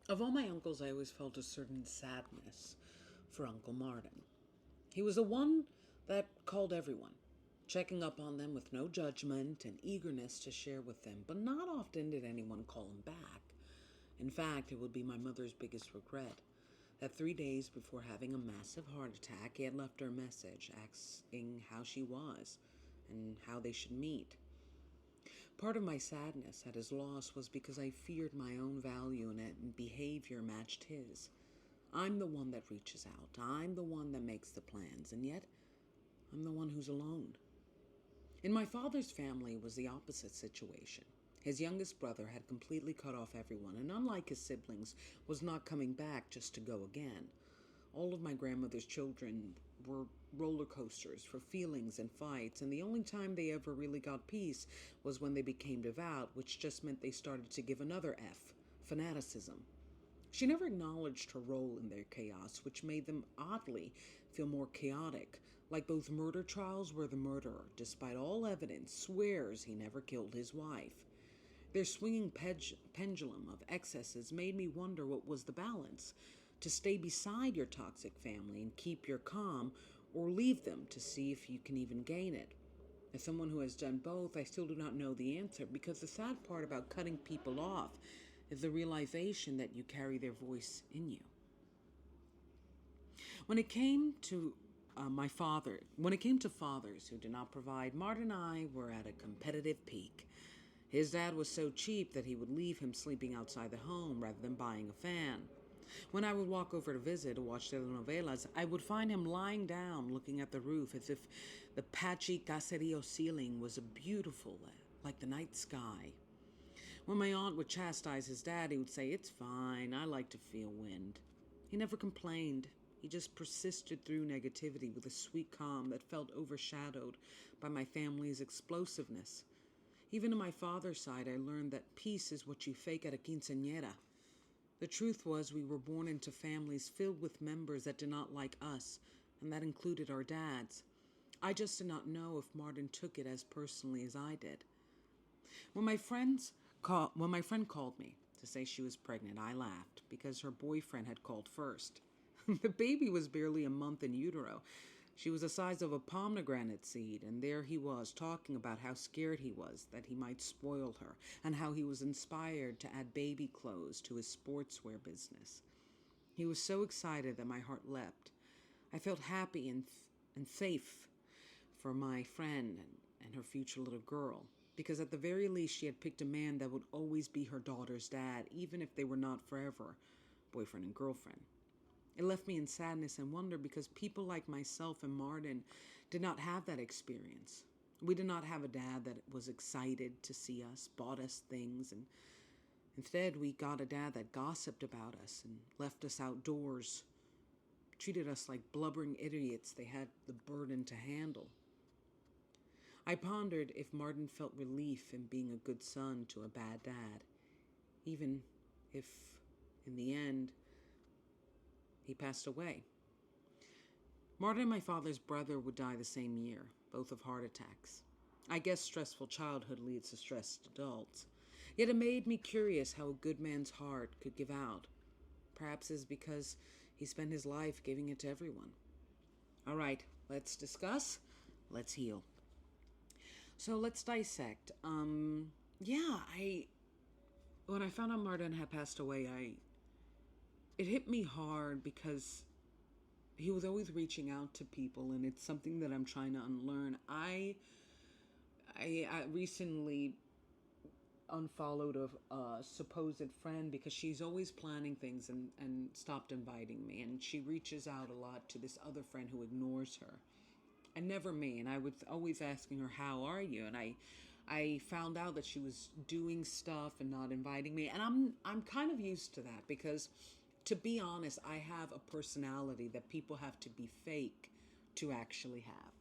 Of all my uncles, I always felt a certain sadness for Uncle Martin. He was the one that called everyone, checking up on them with no judgment and eagerness to share with them, but not often did anyone call him back. In fact, it would be my mother's biggest regret that 3 days before having a massive heart attack, he had left her a message asking how she was and how they should meet. Part of my sadness at his loss was because I feared my own value and behavior matched his. I'm the one that reaches out. I'm the one that makes the plans, and yet I'm the one who's alone. In my father's family, it was the opposite situation. His youngest brother had completely cut off everyone, and unlike his siblings, was not coming back just to go again. All of my grandmother's children were roller coasters for feelings and fights, and the only time they ever really got peace was when they became devout, which just meant they started to give another F, fanaticism. She never acknowledged her role in their chaos, which made them oddly feel more chaotic, like both murder trials where the murderer, despite all evidence, swears he never killed his wife. Their swinging pendulum of excesses made me wonder what was the balance: to stay beside your toxic family and keep your calm, or leave them to see if you can even gain it. As someone who has done both, I still do not know the answer, because the sad part about cutting people off is the realization that you carry their voice in you. When it came to when it came to fathers who did not provide, Martin and I were at a competitive peak. His dad was so cheap that he would leave him sleeping outside the home rather than buying a fan. When I would walk over to visit or watch telenovelas, I would find him lying down looking at the roof as if the patchy caserio ceiling was a beautiful, like the night sky. When my aunt would chastise his dad, he would say, "It's fine, I like to feel wind." He never complained. He just persisted through negativity with a sweet calm that felt overshadowed by my family's explosiveness. Even on my father's side, I learned that peace is what you fake at a quinceañera. The truth was, we were born into families filled with members that did not like us, and that included our dads. I just did not know if Martin took it as personally as I did. When my friend called me to say she was pregnant, I laughed because her boyfriend had called first. The baby was barely a month in utero. She was the size of a pomegranate seed, and there he was talking about how scared he was that he might spoil her, and how he was inspired to add baby clothes to his sportswear business. He was so excited that my heart leapt. I felt happy and safe for my friend and her future little girl, because at the very least she had picked a man that would always be her daughter's dad, even if they were not forever boyfriend and girlfriend. It left me in sadness and wonder because people like myself and Martin did not have that experience. We did not have a dad that was excited to see us, bought us things, and instead we got a dad that gossiped about us and left us outdoors, treated us like blubbering idiots they had the burden to handle. I pondered if Martin felt relief in being a good son to a bad dad, even if, in the end, he passed away. Martin, my father's brother, would die the same year, both of heart attacks. I guess stressful childhood leads to stressed adults. Yet it made me curious how a good man's heart could give out. Perhaps it's because he spent his life giving it to everyone. All right, let's discuss. Let's heal. So let's dissect. When I found out Martin had passed away, it hit me hard because he was always reaching out to people, and it's something that I'm trying to unlearn. I recently unfollowed a supposed friend because she's always planning things and stopped inviting me, and she reaches out a lot to this other friend who ignores her and never me. And I was always asking her, "How are you?" And I found out that she was doing stuff and not inviting me, and I'm kind of used to that because, to be honest, I have a personality that people have to be fake to actually have.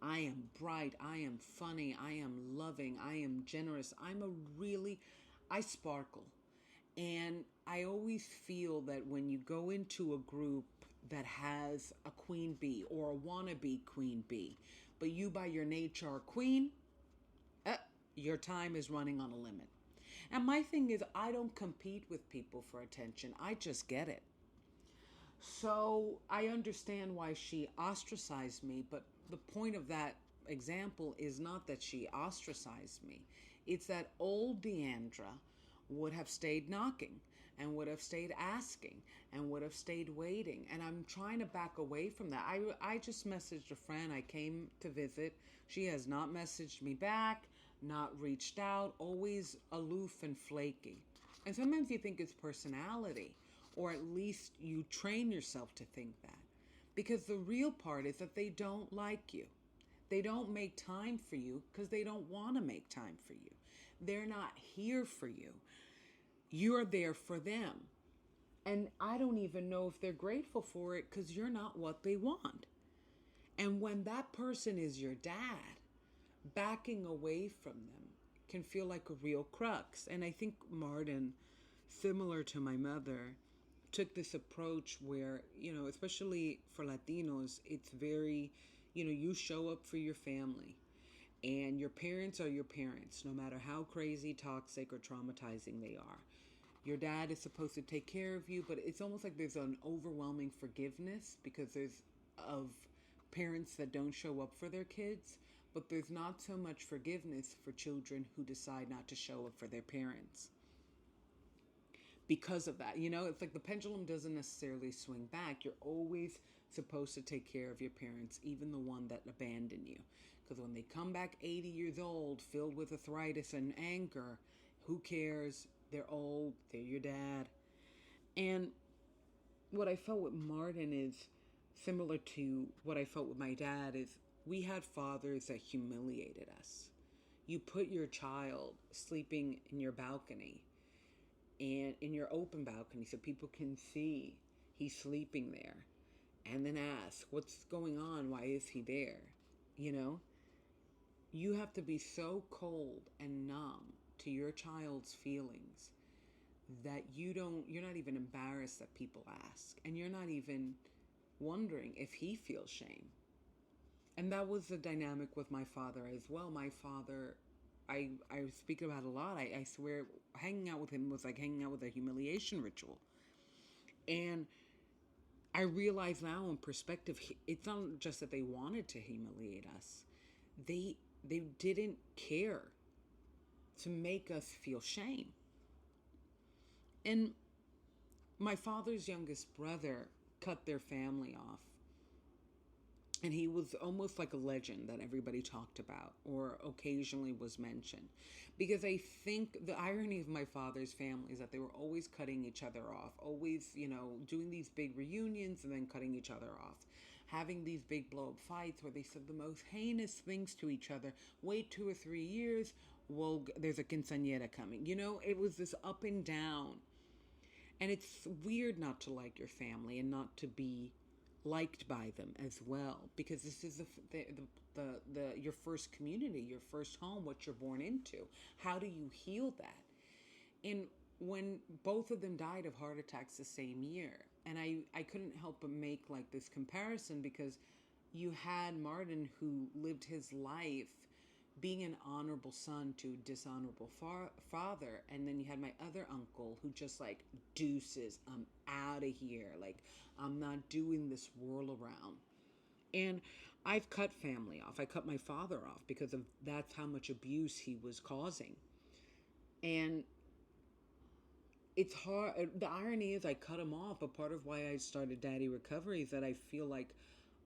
I am bright, I am funny, I am loving, I am generous. I sparkle. And I always feel that when you go into a group that has a queen bee or a wannabe queen bee, but you by your nature are queen, your time is running on a limit. And my thing is, I don't compete with people for attention, I just get it. So I understand why she ostracized me, but the point of that example is not that she ostracized me. It's that old Deandra would have stayed knocking and would have stayed asking and would have stayed waiting. And I'm trying to back away from that. I just messaged a friend. I came to visit. She has not messaged me back, not reached out, always aloof and flaky. And sometimes you think it's personality, or at least you train yourself to think that. Because the real part is that they don't like you. They don't make time for you because they don't want to make time for you. They're not here for you. You're there for them. And I don't even know if they're grateful for it because you're not what they want. And when that person is your dad, backing away from them can feel like a real crux. And I think Martin, similar to my mother, took this approach where, especially for Latinos, it's very, you show up for your family. And your parents are your parents, no matter how crazy, toxic, or traumatizing they are. Your dad is supposed to take care of you, but it's almost like there's an overwhelming forgiveness because there's of parents that don't show up for their kids, but there's not so much forgiveness for children who decide not to show up for their parents. Because of that, it's like the pendulum doesn't necessarily swing back. You're always supposed to take care of your parents, even the one that abandoned you. Because when they come back 80 years old, filled with arthritis and anger, who cares? They're old, they're your dad. And what I felt with Martin is similar to what I felt with my dad is we had fathers that humiliated us. You put your child sleeping in your balcony and in your open balcony so people can see he's sleeping there and then ask, what's going on? Why is he there? You have to be so cold and numb to your child's feelings that you're not even embarrassed that people ask, and you're not even wondering if he feels shame. And that was the dynamic with my father as well. My father, I speak about a lot. I swear hanging out with him was like hanging out with a humiliation ritual. And I realize now in perspective, it's not just that they wanted to humiliate us. They didn't care to make us feel shame. And my father's youngest brother cut their family off. And he was almost like a legend that everybody talked about or occasionally was mentioned. Because I think the irony of my father's family is that they were always cutting each other off, always, doing these big reunions and then cutting each other off. Having these big blow-up fights where they said the most heinous things to each other. Wait 2 or 3 years, well, there's a quinceañera coming. It was this up and down. And it's weird not to like your family and not to be liked by them as well, because this is your first community, your first home, what you're born into. How do you heal that? And when both of them died of heart attacks the same year, and I couldn't help but make like this comparison, because you had Martin who lived his life being an honorable son to a dishonorable father, and then you had my other uncle who just like, deuces, I'm out of here, like I'm not doing this whirl around. And I've cut family off. I cut my father off because of that's how much abuse he was causing. And it's hard. The irony is I cut him off, but part of why I started Daddy Recovery is that I feel like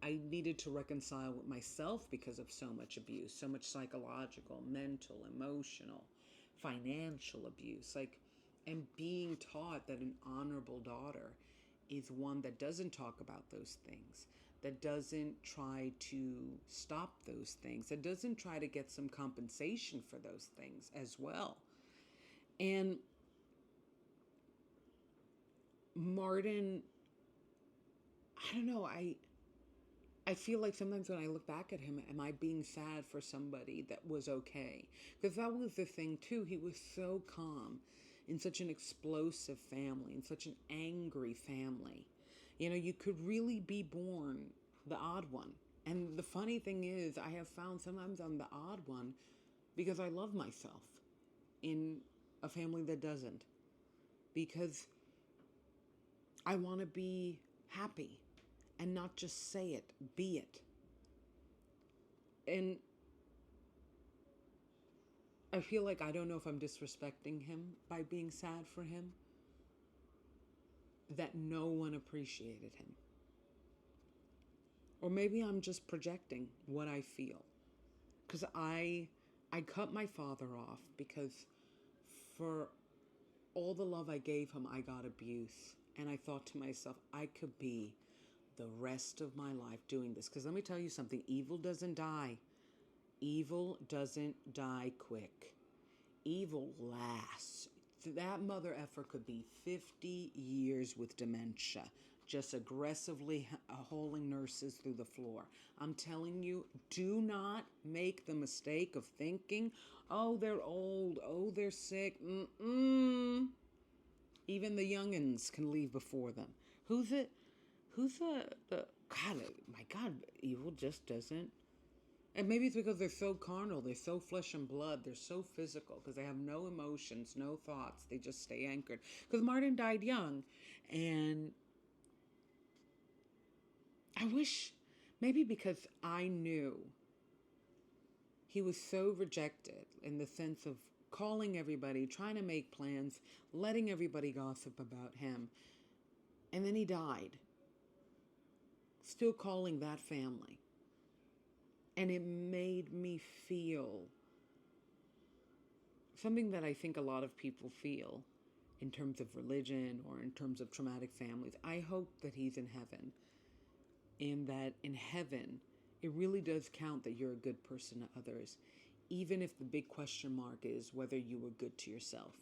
I needed to reconcile with myself because of so much abuse, so much psychological, mental, emotional, financial abuse. Like, and being taught that an honorable daughter is one that doesn't talk about those things, that doesn't try to stop those things, that doesn't try to get some compensation for those things as well. And Martin, I don't know, I feel like sometimes when I look back at him, am I being sad for somebody that was okay? Because that was the thing too. He was so calm in such an explosive family, in such an angry family. You could really be born the odd one. And the funny thing is, I have found sometimes I'm the odd one because I love myself in a family that doesn't. Because I want to be happy and not just say it, be it. And I feel like I don't know if I'm disrespecting him by being sad for him, that no one appreciated him. Or maybe I'm just projecting what I feel. Because I cut my father off because for all the love I gave him, I got abuse. And I thought to myself, I could be the rest of my life doing this. Because let me tell you something, evil doesn't die. Evil doesn't die quick. Evil lasts. That mother effer could be 50 years with dementia, just aggressively hauling nurses through the floor. I'm telling you, do not make the mistake of thinking, oh, they're old, oh, they're sick. Even the youngins can leave before them. Who's the God, my God, evil just doesn't. And maybe it's because they're so carnal, they're so flesh and blood, they're so physical, because they have no emotions, no thoughts, they just stay anchored. Because Martin died young, and I wish, maybe because I knew he was so rejected in the sense of calling everybody, trying to make plans, letting everybody gossip about him, and then he died, still calling that family. And it made me feel something that I think a lot of people feel in terms of religion or in terms of traumatic families. I hope that he's in heaven, and that in heaven, it really does count that you're a good person to others, even if the big question mark is whether you were good to yourself.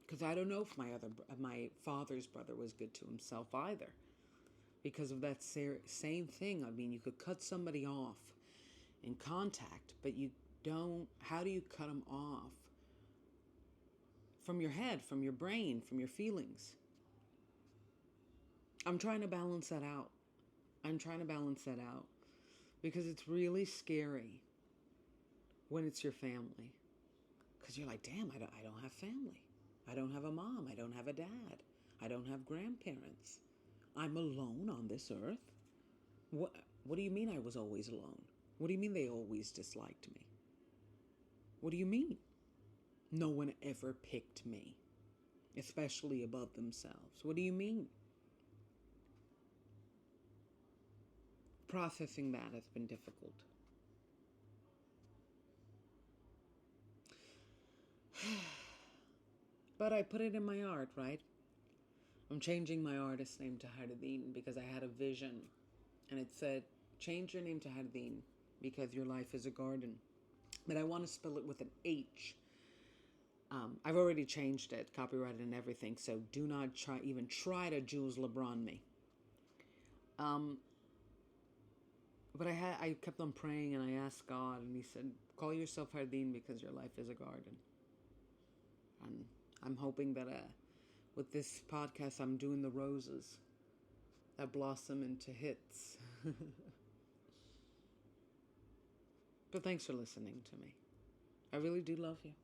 Because I don't know if my father's brother was good to himself either. Because of that same thing. I mean, you could cut somebody off in contact, but you don't. How do you cut them off? From your head, from your brain, from your feelings. I'm trying to balance that out. Because it's really scary when it's your family. Because you're like, damn, I don't have family. I don't have a mom. I don't have a dad. I don't have grandparents. I'm alone on this earth. What do you mean I was always alone? What do you mean they always disliked me? What do you mean? No one ever picked me, especially above themselves. What do you mean? Processing that has been difficult. But I put it in my art, right? I'm changing my artist name to Hardin because I had a vision. And it said, change your name to Hardin because your life is a garden. But I want to spell it with an H. I've already changed it, copyrighted and everything, so do not even try to Jules LeBron me. But I kept on praying, and I asked God, and he said, call yourself Hardin because your life is a garden. And I'm hoping that with this podcast, I'm doing the roses that blossom into hits. But thanks for listening to me. I really do love you.